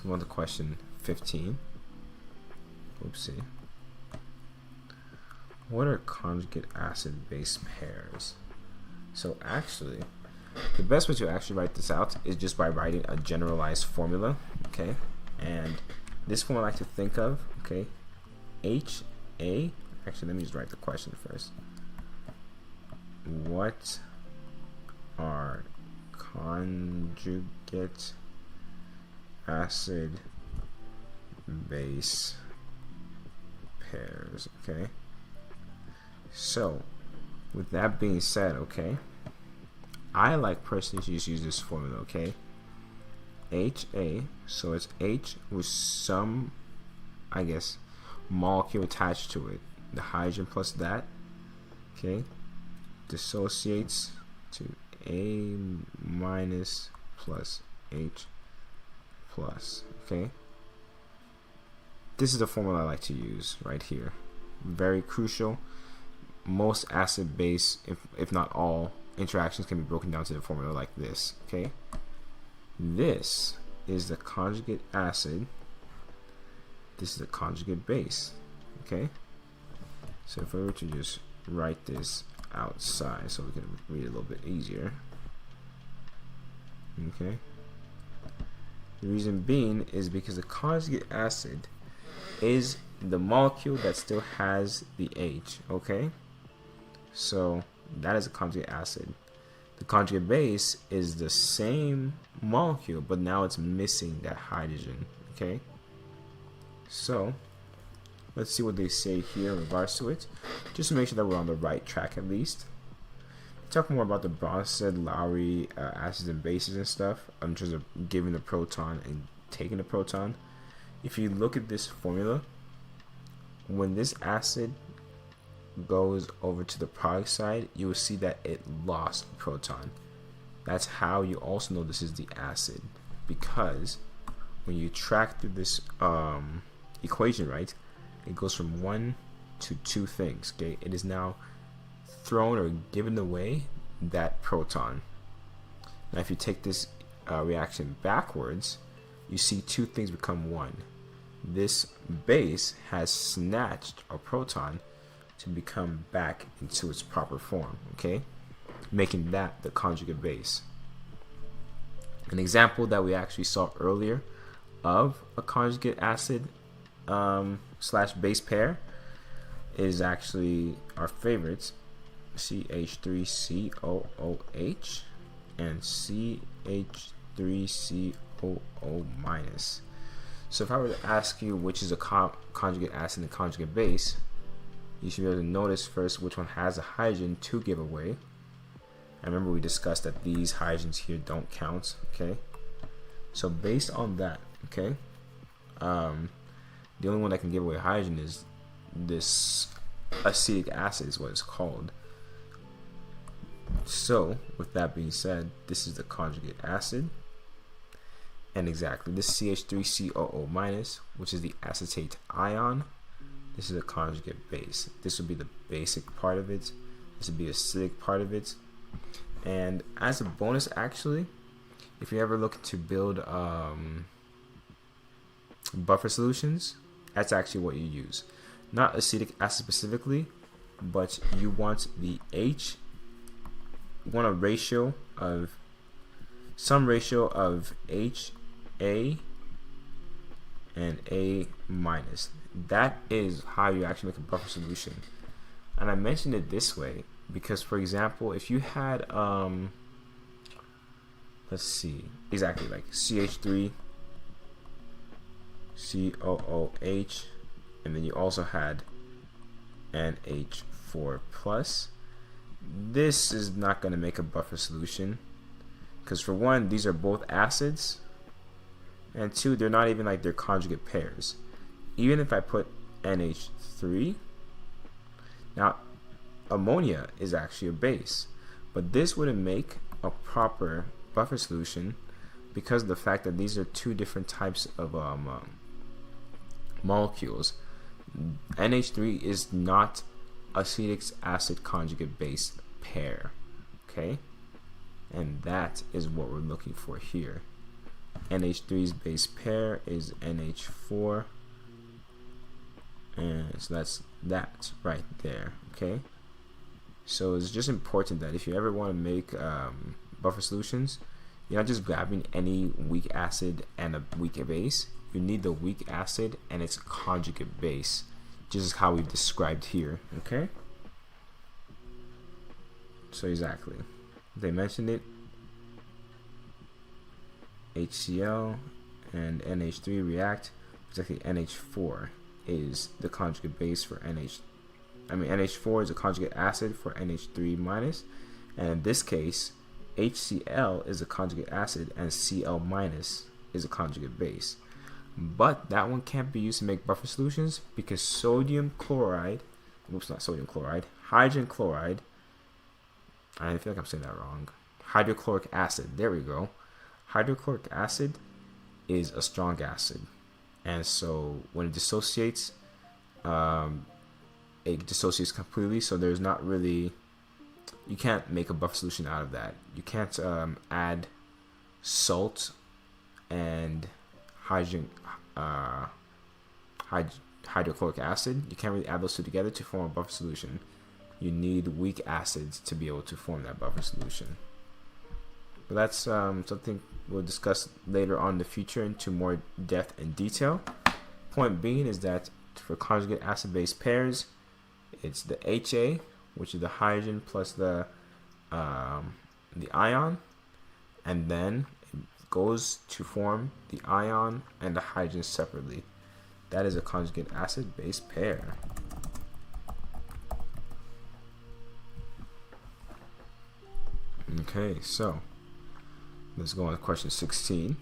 let's move on to question 15. Oopsie. What are conjugate acid base pairs? So actually, the best way to actually write this out is just by writing a generalized formula, okay? And this formula I like to think of, okay? HA, actually let me just write the question first. What are conjugate acid base pairs? Okay, so with that being said, okay, I like personally to just use this formula, okay? HA, so it's H with some, I guess, molecule attached to it, the hydrogen plus that, okay, dissociates to A minus plus H plus, okay? This is the formula I like to use right here. Very crucial. Most acid base, if not all, interactions can be broken down to the formula like this, okay? This is the conjugate acid. This is the conjugate base, okay? So if I were to just write this outside so we can read it a little bit easier, okay? The reason being is because the conjugate acid is the molecule that still has the H, okay? So that is a conjugate acid. The conjugate base is the same molecule, but now it's missing that hydrogen, okay? So let's see what they say here in regards to it, just to make sure that we're on the right track at least. Talk more about the Bronsted-Lowry acids and bases and stuff in terms of giving the proton and taking the proton. If you look at this formula, when this acid goes over to the product side, you will see that it lost a proton. That's how you also know this is the acid, because when you track through this equation, right, it goes from 1 to 2 things, okay? It is now thrown or given away that proton. Now if you take this reaction backwards, you see 2 things become 1. This base has snatched a proton to become back into its proper form, okay, making that the conjugate base. An example that we actually saw earlier of a conjugate acid slash base pair is actually our favorites, CH3COOH and CH3COO minus. So if I were to ask you which is a conjugate acid and conjugate base, you should be able to notice first which one has a hydrogen to give away. And remember we discussed that these hydrogens here don't count, okay? So based on that, okay, the only one that can give away hydrogen is this acetic acid is what it's called. So with that being said, this is the conjugate acid, and exactly this CH3COO minus, which is the acetate ion, this is a conjugate base. This would be the basic part of it, this would be the acidic part of it. And as a bonus, actually, if you ever look to build buffer solutions, that's actually what you use. Not acetic acid specifically, but you want the H, you want a ratio of some ratio of HA and A minus. That is how you actually make a buffer solution. And I mentioned it this way because, for example, if you had let's see, exactly like CH3 COOH, and then you also had NH4 plus, this is not going to make a buffer solution because, for one, these are both acids, and 2, they're not even like their conjugate pairs. Even if I put NH3, now ammonia is actually a base, but this wouldn't make a proper buffer solution because of the fact that these are 2 different types of molecules. NH3 is not acetic acid conjugate base pair, okay, and that is what we're looking for here. NH3's base pair is NH4, and so that's that right there. Okay, so it's just important that if you ever want to make buffer solutions, you're not just grabbing any weak acid and a weak base. You need the weak acid and its conjugate base, just as how we've described here. Okay, so exactly, they mentioned it. HCl and NH3 react. Exactly, NH4 is the conjugate base for NH4 is a conjugate acid for NH3 minus, and in this case, HCl is a conjugate acid and Cl minus is a conjugate base. But that one can't be used to make buffer solutions because hydrogen chloride, I feel like I'm saying that wrong. Hydrochloric acid, there we go. Hydrochloric acid is a strong acid, and so when it dissociates completely, so there's not really, you can't make a buffer solution out of that. You can't add salt and hydrochloric acid. You can't really add those two together to form a buffer solution. You need weak acids to be able to form that buffer solution. But that's something we'll discuss later on in the future into more depth and detail. Point being is that for conjugate acid-base pairs, it's the HA, which is the hydrogen plus the ion, and then it goes to form the ion and the hydrogen separately. That is a conjugate acid-base pair. Okay, so let's go on to question 16.